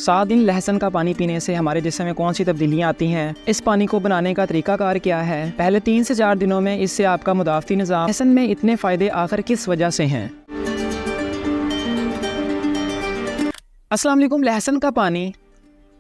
7 दिन लहसुन का पानी पीने से हमारे जिस्म में कौन सी तब्दीलियाँ आती हैं, इस पानी को बनाने का तरीकाकार क्या है, पहले 3 से 4 दिनों में इससे आपका मुदाफ़ती निज़ाम, लहसुन में इतने फ़ायदे आखिर किस वजह से हैं। अस्सलाम वालेकुम। लहसुन का पानी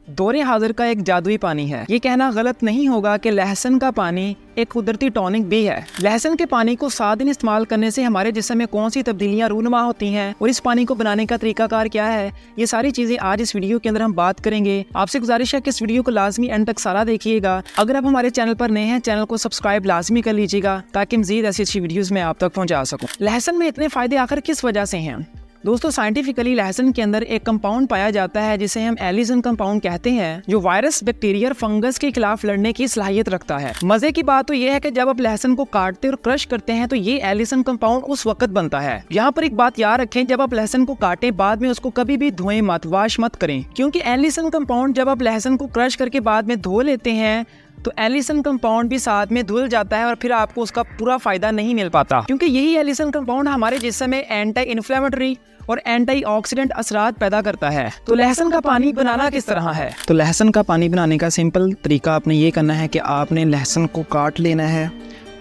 दौरे हाजिर का एक जादुई पानी है। ये कहना गलत नहीं होगा कि लहसुन का पानी एक कुदरती टॉनिक भी है। लहसुन के पानी को 7 दिन इस्तेमाल करने से हमारे जिस्म में कौन सी तब्दीलियां रूनुमा होती हैं और इस पानी को बनाने का तरीकाकार क्या है, ये सारी चीजें आज इस वीडियो के अंदर हम बात करेंगे। आपसे गुजारिश है कि इस वीडियो को लाजमी एंड तक सारा देखिएगा। अगर आप हमारे चैनल पर नए हैं, चैनल को सब्सक्राइब लाजमी कर लीजिएगा ताकि मजीद ऐसी अच्छी वीडियोज में आप तक पहुँचा सकूँ। लहसुन में इतने फायदे आखिर किस वजह से हैं? दोस्तों, साइंटिफिकली लहसुन के अंदर एक कंपाउंड पाया जाता है जिसे हम एलिसन कंपाउंड कहते हैं, जो वायरस, बैक्टीरिया और फंगस के खिलाफ लड़ने की सलाहियत रखता है। मजे की बात तो यह है कि जब आप लहसुन को काटते और क्रश करते हैं तो ये एलिसन कंपाउंड उस वक्त बनता है। यहाँ पर एक बात याद रखें, जब आप लहसुन को काटे बाद में उसको कभी भी धोएं मत, वाश मत करें, क्योंकि एलिसन कंपाउंड जब आप लहसुन को क्रश करके बाद में धो लेते हैं तो एलिसन कंपाउंड भी साथ में धुल जाता है और फिर आपको उसका पूरा फायदा नहीं मिल पाता, क्योंकि यही एलिसन कंपाउंड हमारे जिस्म में एंटी इन्फ्लेमेटरी और एंटीऑक्सीडेंट असरात पैदा करता है। तो लहसुन का पानी बनाना किस तरह है? तो लहसुन का पानी बनाने का सिंपल तरीका आपने ये करना है कि आपने लहसुन को काट लेना है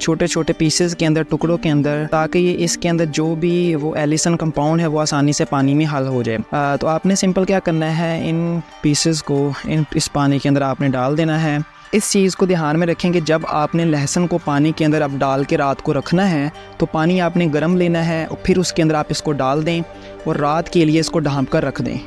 छोटे छोटे पीसेस के अंदर, टुकड़ों के अंदर, ताकि ये इसके अंदर जो भी वो एलिसन कंपाउंड है वो आसानी से पानी में हल हो जाए। तो आपने सिंपल क्या करना है, इन पीसेस को इस पानी के अंदर आपने डाल देना है। इस चीज़ को ध्यान में रखें कि जब आपने लहसुन को पानी के अंदर अब डाल के रात को रखना है तो पानी आपने गर्म लेना है और फिर उसके अंदर आप इसको डाल दें और रात के लिए इसको ढाँप कर रख दें।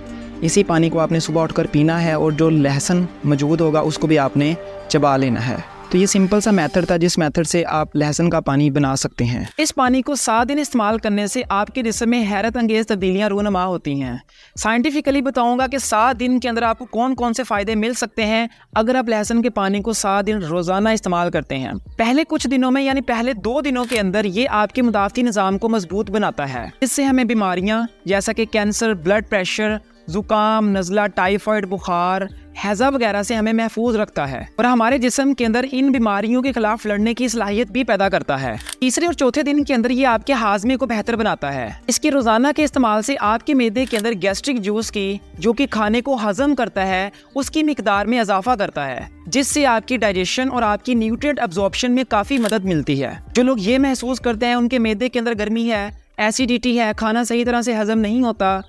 इसी पानी को आपने सुबह उठकर पीना है और जो लहसुन मौजूद होगा उसको भी आपने चबा लेना है। तो ये सिंपल सा मेथड था जिस मेथड से आप लहसुन का पानी बना सकते हैं। इस पानी को 7 दिन इस्तेमाल करने से आपके जिस्म में हैरत अंगेज तब्दीलियां रूनुमा होती हैं। साइंटिफिकली बताऊंगा कि 7 दिन के अंदर आपको कौन कौन से फायदे मिल सकते हैं अगर आप लहसुन के पानी को 7 दिन रोजाना इस्तेमाल करते हैं। पहले कुछ दिनों में यानी पहले 2 दिनों के अंदर ये आपके मुदाफ़ती निज़ाम को मजबूत बनाता है। इससे हमें बीमारियां जैसा कि कैंसर, ब्लड प्रेशर, जुकाम, नज़ला, टाइफाइड, बुखार, हैज़ा वगैरह से हमें महफूज रखता है और हमारे जिस्म के अंदर इन बीमारियों के खिलाफ लड़ने की सलाहियत भी पैदा करता है। तीसरे और चौथे दिन के अंदर ये आपके हाजमे को बेहतर बनाता है। इसके रोजाना के इस्तेमाल से आपके मैदे के अंदर गैस्ट्रिक जूस की, जो कि खाने को हजम करता है, उसकी मिकदार में इजाफा करता है, जिससे आपकी डाइजेशन और आपकी न्यूट्रिएंट अब्जॉर्प्शन में काफी मदद मिलती है। जो लोग ये महसूस करते हैं उनके मैदे के अंदर गर्मी है, एसिडिटी है, खाना सही तरह से हजम नहीं होता,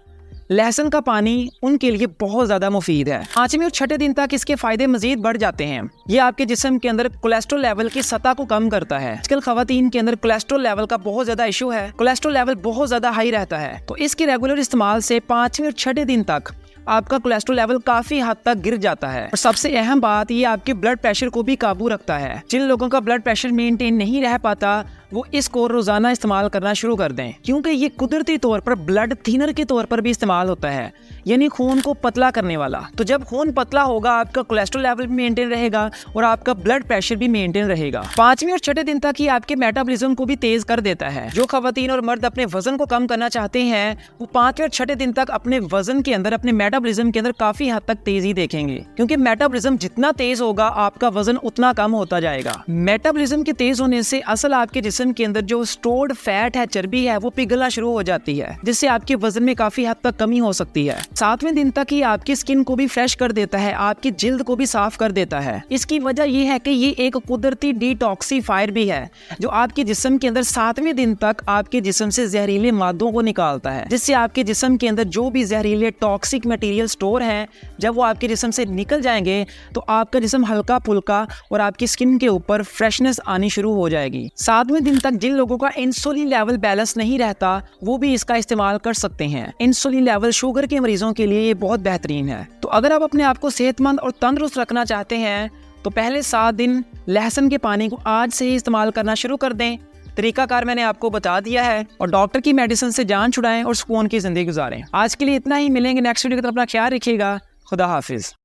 लहसुन का पानी उनके लिए बहुत ज़्यादा मुफीद है। 5वें और 6ठे दिन तक इसके फायदे मजीद बढ़ जाते हैं। ये आपके जिस्म के अंदर कोलेस्ट्रॉल लेवल की सतह को कम करता है। आजकल खवातीन के अंदर कोलेस्ट्रॉल लेवल का बहुत ज़्यादा इशू है, कोलेस्ट्रॉल लेवल बहुत ज़्यादा हाई रहता है। तो इसके रेगुलर इस्तेमाल से 5वें और 6ठे दिन तक आपका कोलेस्ट्रॉल लेवल काफी हद तक गिर जाता है। और सबसे अहम बात, ये आपके ब्लड प्रेशर को भी काबू रखता है। जिन लोगों का ब्लड प्रेशर मेंटेन नहीं रह पाता वो इसको रोजाना इस्तेमाल करना शुरू कर दें, क्योंकि ये कुदरती तौर पर ब्लड थिनर के तौर पर भी इस्तेमाल होता है, यानी खून को पतला करने वाला। तो जब खून पतला होगा आपका कोलेस्ट्रॉल लेवल भी मेंटेन रहेगा और आपका ब्लड प्रेशर भी मेंटेन रहेगा। 5वें और 6ठे दिन तक ही आपके मेटाबॉलिज्म को भी तेज कर देता है। जो खवातीन और मर्द अपने वजन को कम करना चाहते हैं वो 5वें और 6ठे दिन तक अपने वजन के अंदर, अपने मेटाबॉलिज्म के अंदर काफी हद तक तेजी देखेंगे, क्योंकि मेटाबॉलिज्म जितना तेज होगा आपका वजन उतना कम होता जाएगा। मेटाबॉलिज्म के तेज होने से असल आपके जिस्म के अंदर जो स्टोर्ड फैट है, चर्बी है, वो पिघलना शुरू हो जाती है, जिससे आपके वजन में काफी हद तक कमी हो सकती है। 7वें दिन तक ही आपकी स्किन को भी फ्रेश कर देता है, आपकी जिल्द को भी साफ कर देता है। इसकी वजह यह है कि ये एक कुदरती डिटॉक्सीफायर भी है, जो आपके जिस्म के अंदर 7वें दिन तक आपके जिस्म से जहरीले मादों को निकालता है, जिससे आपके जिस्म के अंदर जो भी जहरीले टॉक्सिक मटेरियल स्टोर हैं, जब वो आपके जिस्म से निकल जाएंगे तो आपका जिस्म हल्का फुल्का और आपकी स्किन के ऊपर फ्रेशनेस आनी शुरू हो जाएगी। 7वें दिन तक जिन लोगों का इंसुलिन लेवल बैलेंस नहीं रहता वो भी इसका इस्तेमाल कर सकते हैं। इंसुलिन लेवल शुगर के मरीजों के लिए ये बहुत बेहतरीन है। तो अगर आप अपने आप को सेहतमंद और तंदुरुस्त रखना चाहते हैं तो पहले 7 दिन लहसुन के पानी को आज से ही इस्तेमाल करना शुरू कर दें। तरीकाकार मैंने आपको बता दिया है और डॉक्टर की मेडिसिन से जान छुड़ाएं और सुकून की जिंदगी गुजारें। आज के लिए इतना ही, मिलेंगे नेक्स्ट वीडियो की तरफ। अपना ख्याल रखिएगा। खुदा हाफिज।